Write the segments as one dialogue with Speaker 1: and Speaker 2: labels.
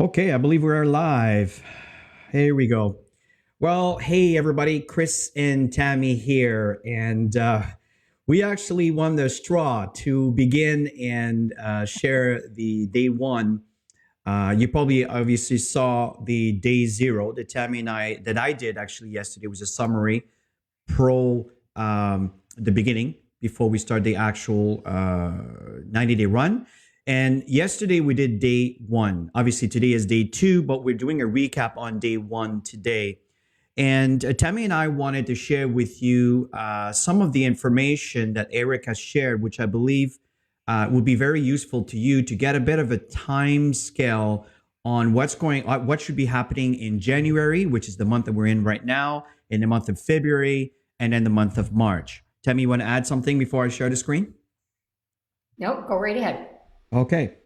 Speaker 1: Okay, I believe we are live. Here we go. Well, hey everybody, Chris and Tammy here, and we actually won the straw to begin and share the day one. You probably obviously saw the day zero that Tammy and I did actually yesterday was a summary pro the beginning before we start the actual 90-day run. And yesterday we did day one. Obviously today is day two, but we're doing a recap on day one today. And Tammy and I wanted to share with you some of the information that Eric has shared, which I believe will be very useful to you to get a bit of a time scale on what should be happening in January, which is the month that we're in right now, in the month of February, and then the month of March. Tammy, you want to add something before I share the screen?
Speaker 2: Nope, go right ahead.
Speaker 1: Okay.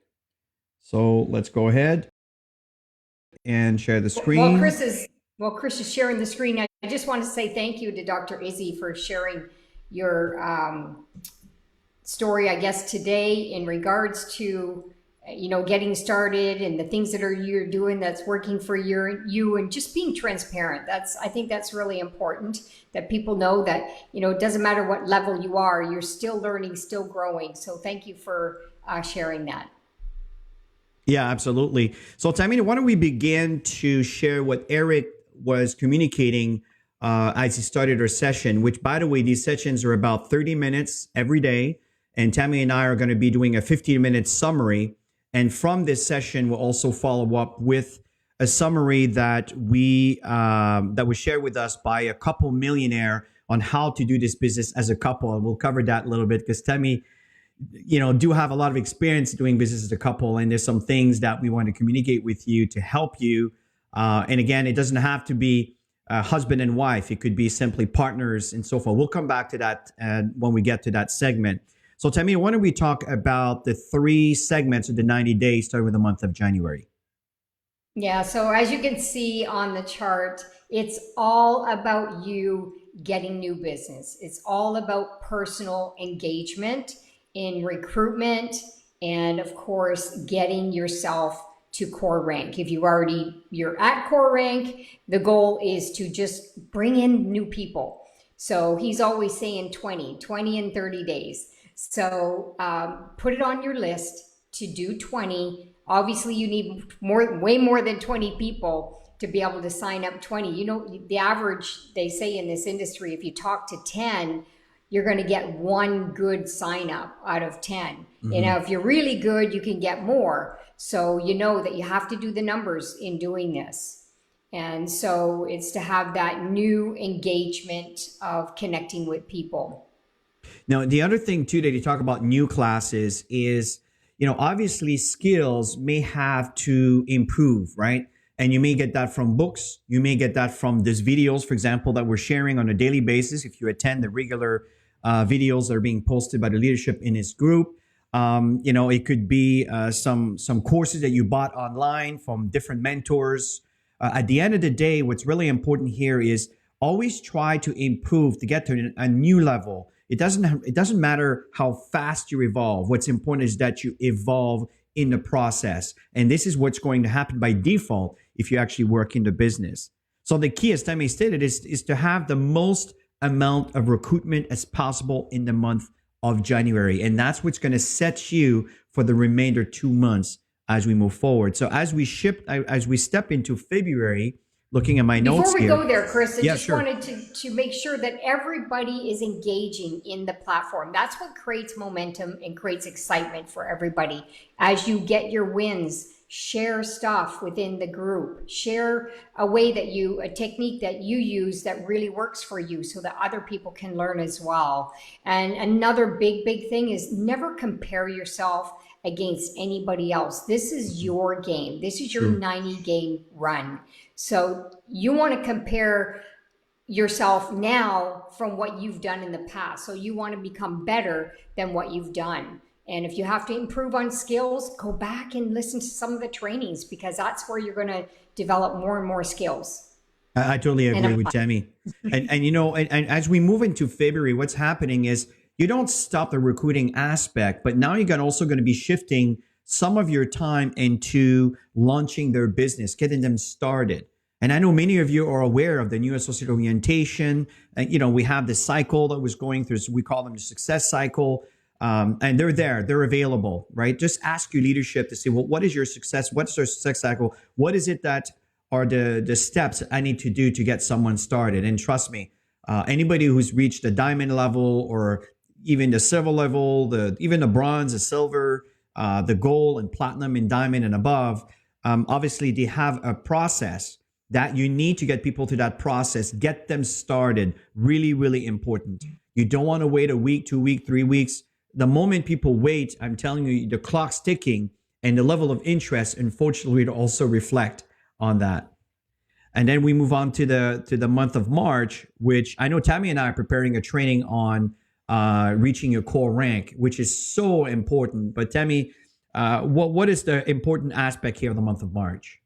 Speaker 1: So let's go ahead and share the screen.
Speaker 2: While Chris is sharing the screen, I just want to say thank you to Dr. Izzy for sharing your story, I guess, today in regards to getting started and the things that you're doing that's working for you and just being transparent. I think that's really important, that people know that it doesn't matter what level you are, you're still learning, still growing. So thank you for sharing that.
Speaker 1: Yeah, absolutely. So Tammy, why don't we begin to share what Eric was communicating as he started our session, which, by the way, these sessions are about 30 minutes every day. And Tammy and I are going to be doing a 15-minute summary. And from this session, we'll also follow up with a summary that was shared with us by a couple millionaire on how to do this business as a couple. And we'll cover that a little bit because Tammy, do have a lot of experience doing business as a couple. And there's some things that we want to communicate with you to help you. And again, it doesn't have to be husband and wife. It could be simply partners and so forth. We'll come back to that when we get to that segment. So Tammy, why don't we talk about the 3 segments of the 90 days starting with the month of January?
Speaker 2: Yeah, so as you can see on the chart, it's all about you getting new business. It's all about personal engagement in recruitment and, of course, getting yourself to core rank. If you're at core rank, the goal is to just bring in new people. So he's always saying 20 in 30 days. So put it on your list to do 20. Obviously, you need way more than 20 people to be able to sign up 20. The average, they say in this industry, if you talk to 10, you're going to get 1 good sign up out of 10. Mm-hmm. If you're really good, you can get more. So you know that you have to do the numbers in doing this. And so it's to have that new engagement of connecting with people.
Speaker 1: Now, the other thing too that you talk about new classes is, obviously skills may have to improve, right? And you may get that from books. You may get that from these videos, for example, that we're sharing on a daily basis. If you attend the regular videos that are being posted by the leadership in this group, it could be some courses that you bought online from different mentors. At the end of the day, what's really important here is always try to improve to get to a new level. It doesn't matter how fast you evolve. What's important is that you evolve in the process. And this is what's going to happen by default if you actually work in the business. So the key, as Tammy stated, is to have the most amount of recruitment as possible in the month of January. And that's what's going to set you for the remainder 2 months as we move forward. So as we step into February, looking at my notes here.
Speaker 2: Before we go there, Chris, I wanted to make sure that everybody is engaging in the platform. That's what creates momentum and creates excitement for everybody. As you get your wins, share stuff within the group. Share a technique that you use that really works for you so that other people can learn as well. And another big thing is never compare yourself against anybody else. This is your game. This is your 90-game run. So you want to compare yourself now from what you've done in the past. So you want to become better than what you've done. And if you have to improve on skills, go back and listen to some of the trainings because that's where you're going to develop more and more skills.
Speaker 1: I totally agree with Tammy. And as we move into February, what's happening is you don't stop the recruiting aspect, but now you're also going to be shifting some of your time into launching their business, getting them started. And I know many of you are aware of the new associate orientation. And, we have this cycle that was going through, so we call them the success cycle. And they're there, they're available, right? Just ask your leadership to say, well, what is your success? What's their success cycle? What is it that are the steps I need to do to get someone started? And trust me, anybody who's reached the diamond level or even the silver level, even the bronze, the silver, the gold and platinum and diamond and above, obviously they have a process that you need to get people to that process, get them started. Really, really important. You don't want to wait a week, 2 weeks, 3 weeks. The moment people wait, I'm telling you, the clock's ticking, and the level of interest, unfortunately, will also reflect on that. And then we move on to the month of March, which I know Tammy and I are preparing a training on reaching your core rank, which is so important. But Tammy, what is the important aspect here of the month of March?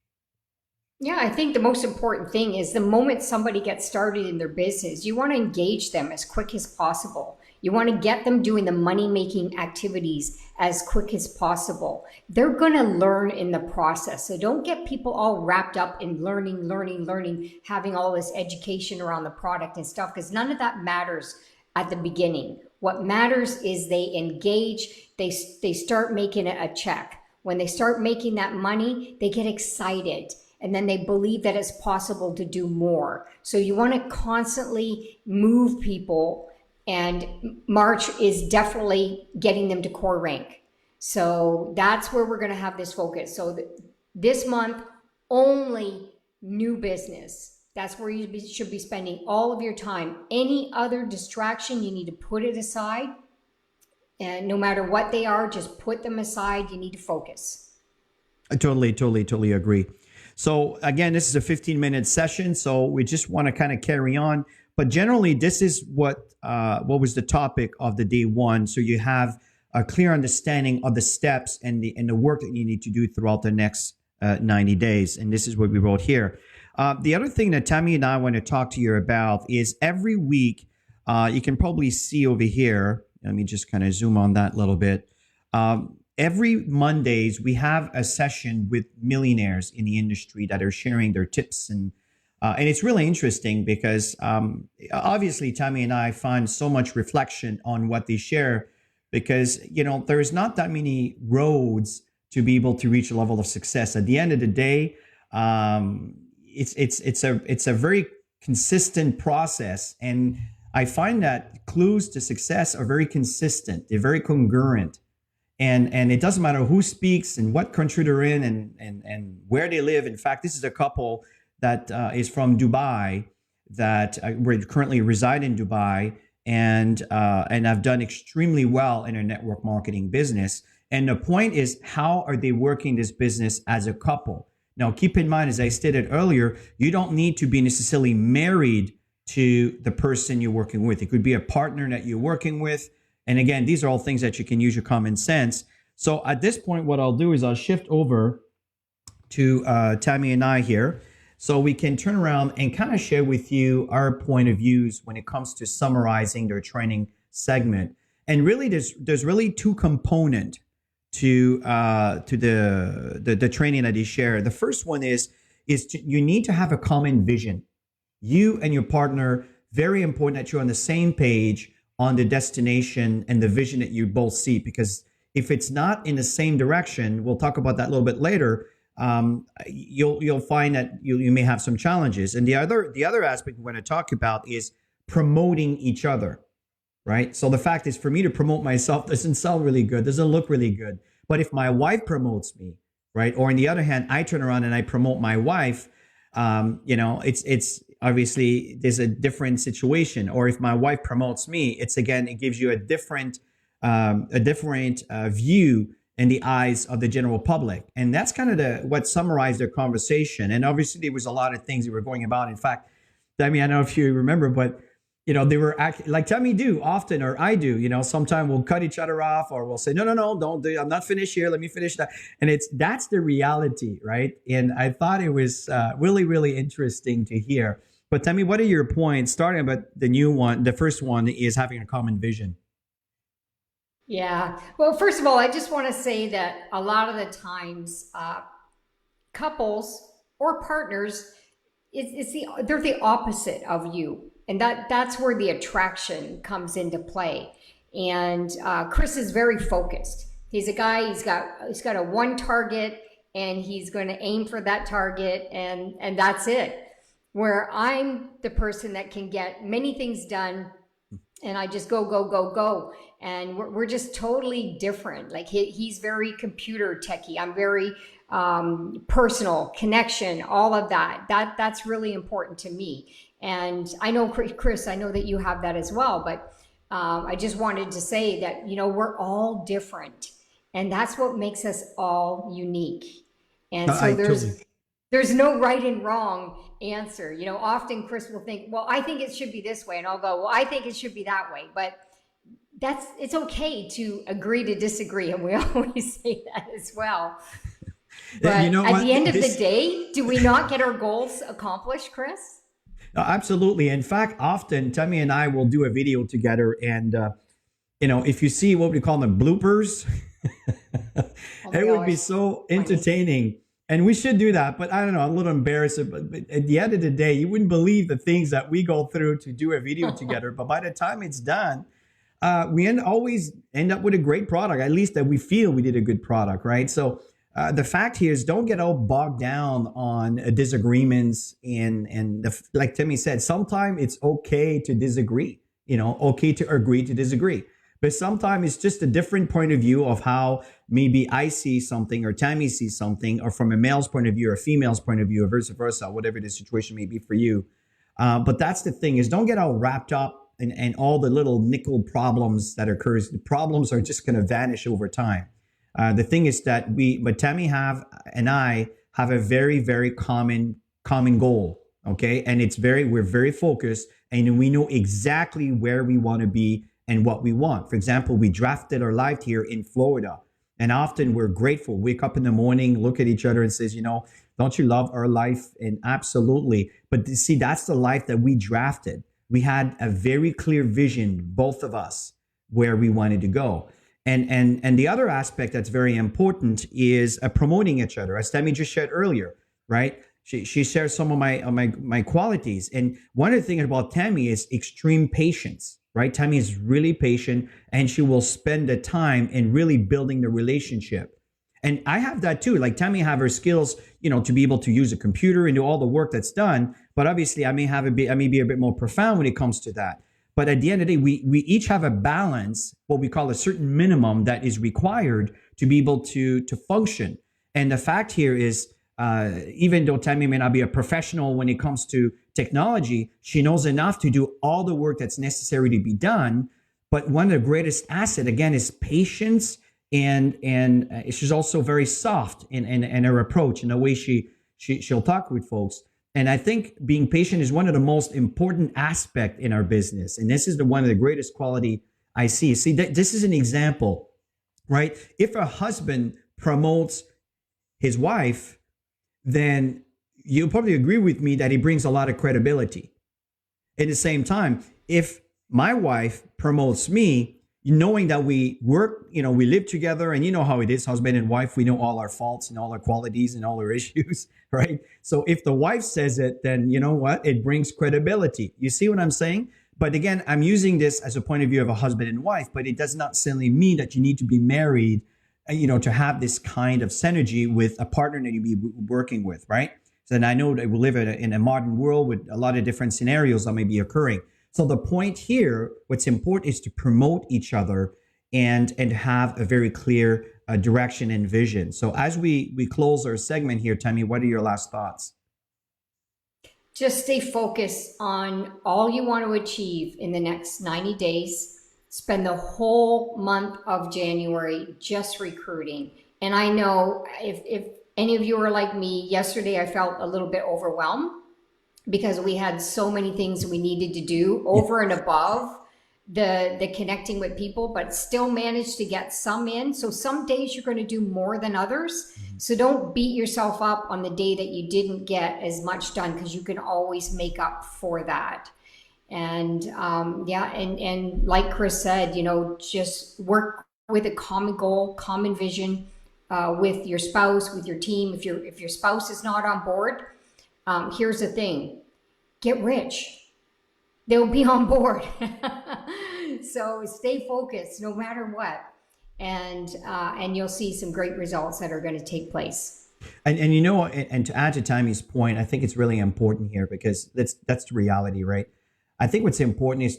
Speaker 2: Yeah, I think the most important thing is the moment somebody gets started in their business, you want to engage them as quick as possible. You want to get them doing the money-making activities as quick as possible. They're going to learn in the process. So don't get people all wrapped up in learning, having all this education around the product and stuff, because none of that matters at the beginning. What matters is they engage, they start making a check. When they start making that money, they get excited. And then they believe that it's possible to do more. So you want to constantly move people, and March is definitely getting them to core rank. So that's where we're going to have this focus. So this month, only new business. That's where you should be spending all of your time. Any other distraction, you need to put it aside. And no matter what they are, just put them aside. You need to focus.
Speaker 1: I totally agree. So again, this is a 15-minute session, so we just want to kind of carry on. But generally, this is what was the topic of the day one. So you have a clear understanding of the steps and the work that you need to do throughout the next 90 days. And this is what we wrote here. The other thing that Tammy and I want to talk to you about is every week, you can probably see over here. Let me just kind of zoom on that a little bit. Every Mondays, we have a session with millionaires in the industry that are sharing their tips. And it's really interesting because obviously Tammy and I find so much reflection on what they share because, there is not that many roads to be able to reach a level of success. At the end of the day, it's a very consistent process. And I find that clues to success are very consistent. They're very congruent. And it doesn't matter who speaks and what country they're in and where they live. In fact, this is a couple that is from Dubai that currently reside in Dubai and have done extremely well in their network marketing business. And the point is, how are they working this business as a couple? Now, keep in mind, as I stated earlier, you don't need to be necessarily married to the person you're working with. It could be a partner that you're working with. And again, these are all things that you can use your common sense. So at this point, what I'll do is I'll shift over to Tammy and I here so we can turn around and kind of share with you our point of views when it comes to summarizing their training segment. And really, there's really two components to the training that they share. The first one is you need to have a common vision. You and your partner, very important that you're on the same page on the destination and the vision that you both see. Because if it's not in the same direction, we'll talk about that a little bit later, you'll find that you may have some challenges. And the other aspect we're going to talk about is promoting each other, right? So the fact is, for me to promote myself doesn't sound really good, doesn't look really good. But if my wife promotes me, right? Or on the other hand, I turn around and I promote my wife, it's obviously there's a different situation. Or if my wife promotes me, it gives you a different view in the eyes of the general public. And that's kind of what summarized their conversation. And obviously there was a lot of things that were going about. In fact, I don't know if you remember, but they were like Tammy do often, or I do, sometimes we'll cut each other off, or we'll say, no, don't do, I'm not finished here. Let me finish that. And that's the reality, right? And I thought it was really, really interesting to hear. But tell me, what are your points, starting about the new one? The first one is having a common vision.
Speaker 2: Yeah. Well, first of all, I just want to say that a lot of the times, couples or partners, they're the opposite of you, and that's where the attraction comes into play. And Chris is very focused. He's a guy. He's got a one target, and he's going to aim for that target, and that's it. Where I'm the person that can get many things done, and I just go, go, go, go. And we're just totally different. Like he's very computer techy. I'm very personal connection, all of that. That's really important to me. And I know, Chris, I know that you have that as well. But I just wanted to say that, we're all different. And that's what makes us all unique. And so
Speaker 1: I totally.
Speaker 2: there's no right and wrong answer. Often Chris will think, well, I think it should be this way. And I'll go, well, I think it should be that way. But it's okay to agree to disagree. And we always say that as well. But
Speaker 1: You know
Speaker 2: at
Speaker 1: what?
Speaker 2: the end of the day, do we not get our goals accomplished, Chris?
Speaker 1: Absolutely. In fact, often Tammy and I will do a video together, and if you see what we call them bloopers,
Speaker 2: Oh my
Speaker 1: it would be
Speaker 2: gosh.
Speaker 1: so
Speaker 2: Funny.
Speaker 1: entertaining. And we should do that. But I don't know, I'm a little embarrassed. But at the end of the day, you wouldn't believe the things that we go through to do a video together. But by the time it's done, we always end up with a great product, at least that we feel we did a good product, right? So the fact here is, don't get all bogged down on disagreements. Like Timmy said, sometimes it's okay to disagree, okay to agree to disagree. But sometimes it's just a different point of view of how maybe I see something or Tammy sees something, or from a male's point of view or a female's point of view, or vice versa, whatever the situation may be for you. But that's the thing, is don't get all wrapped up in all the little nickel problems that occurs. The problems are just going to vanish over time. The thing is that but Tammy and I have a very, very common goal. Okay. And we're very focused, and we know exactly where we want to be and what we want. For example, we drafted our life here in Florida, and often we're grateful. Wake up in the morning, look at each other and says, don't you love our life? And absolutely. But see, that's the life that we drafted. We had a very clear vision, both of us, where we wanted to go. And the other aspect that's very important is promoting each other, as Tammy just shared earlier, right? She shares some of my qualities. And one of the things about Tammy is extreme patience, right? Tammy is really patient, and she will spend the time in really building the relationship. And I have that too. Like Tammy have her skills, to be able to use a computer and do all the work that's done. But obviously I may be a bit more profound when it comes to that. But at the end of the day, we each have a balance, what we call a certain minimum that is required to be able to function. And the fact here is, even though Tammy may not be a professional when it comes to technology, she knows enough to do all the work that's necessary to be done. But one of the greatest asset, again, is patience. And she's also very soft in her approach and the way she'll talk with folks. And I think being patient is one of the most important aspect in our business. And this is one of the greatest quality I see. See, this is an example, right? If a husband promotes his wife, then you'll probably agree with me that he brings a lot of credibility. At the same time, if my wife promotes me, knowing that we work, we live together, and you know how it is, husband and wife, we know all our faults and all our qualities and all our issues, right? So if the wife says it, then you know what? It brings credibility. You see what I'm saying? But again, I'm using this as a point of view of a husband and wife, but it does not necessarily mean that you need to be married, to have this kind of synergy with a partner that you be working with, right? So, and I know that we live in a modern world with a lot of different scenarios that may be occurring. So the point here, what's important is to promote each other and have a very clear direction and vision. So as we close our segment here, Tammy, what are your last thoughts?
Speaker 2: Just stay focused on all you want to achieve in the next 90 days. Spend the whole month of January just recruiting. And I know if any of you are like me, yesterday I felt a little bit overwhelmed because we had so many things we needed to do over and above the connecting with people, but still managed to get some in. So some days you're going to do more than others. So don't beat yourself up on the day that you didn't get as much done, because you can always make up for that. And and like Chris said, just work with a common goal, common vision, with your spouse, with your team. If your spouse is not on board, here's the thing: get rich. They'll be on board. So stay focused, no matter what, and you'll see some great results that are going to take place.
Speaker 1: And you know, and to add to Tammy's point, I think it's really important here because that's the reality, right? I think what's important is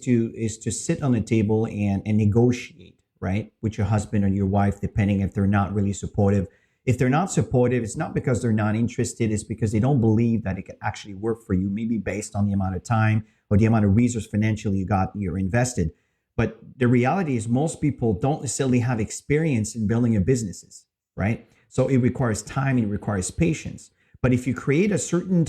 Speaker 1: to sit on the table and negotiate, right, with your husband or your wife, depending if they're not really supportive. If they're not supportive, it's not because they're not interested, it's because they don't believe that it can actually work for you, maybe based on the amount of time or the amount of resource financially you're invested. But the reality is most people don't necessarily have experience in building a businesses, right? So it requires time and it requires patience. But if you create a certain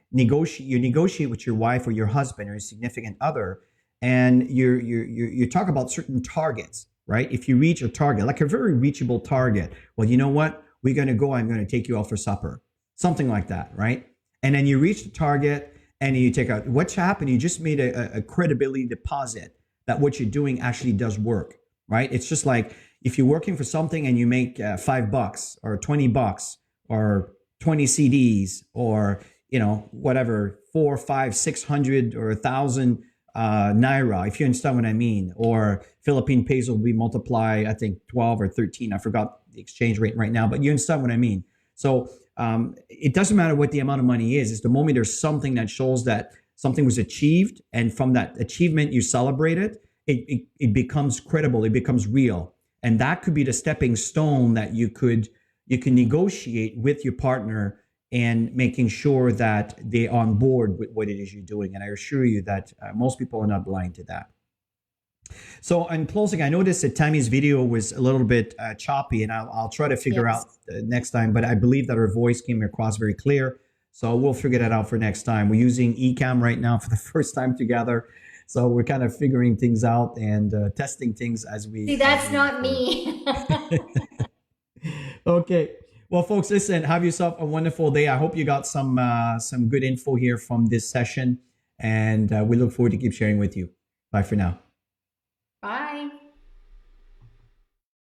Speaker 1: you negotiate with your wife or your husband or your significant other, and you talk about certain targets, right? If you reach a target, like a very reachable target, well, you know what? I'm going to take you out for supper, something like that, right? And then you reach the target and you take out, what's happened? You just made a credibility deposit that what you're doing actually does work, right? It's just like if you're working for something and you make $5 or $20 or 20 CDs or, whatever, 4, 5, 600 or 1,000 naira, if you understand what I mean, or Philippine peso will be multiply, I think 12 or 13. I forgot the exchange rate right now, but you understand what I mean. So it doesn't matter what the amount of money is. It's the moment there's something that shows that something was achieved, and from that achievement you celebrate it, it becomes credible, it becomes real. And that could be the stepping stone that you can negotiate with your partner and making sure that they're on board with what it is you're doing. And I assure you that most people are not blind to that. So in closing, I noticed that Tammy's video was a little bit choppy, and I'll try to figure out next time, but I believe that her voice came across very clear. So we'll figure that out for next time. We're using Ecamm right now for the first time together. So we're kind of figuring things out and testing things as we...
Speaker 2: See, that's not me.
Speaker 1: Okay. Well, folks, listen, have yourself a wonderful day. I hope you got some good info here from this session. And we look forward to keep sharing with you. Bye for now.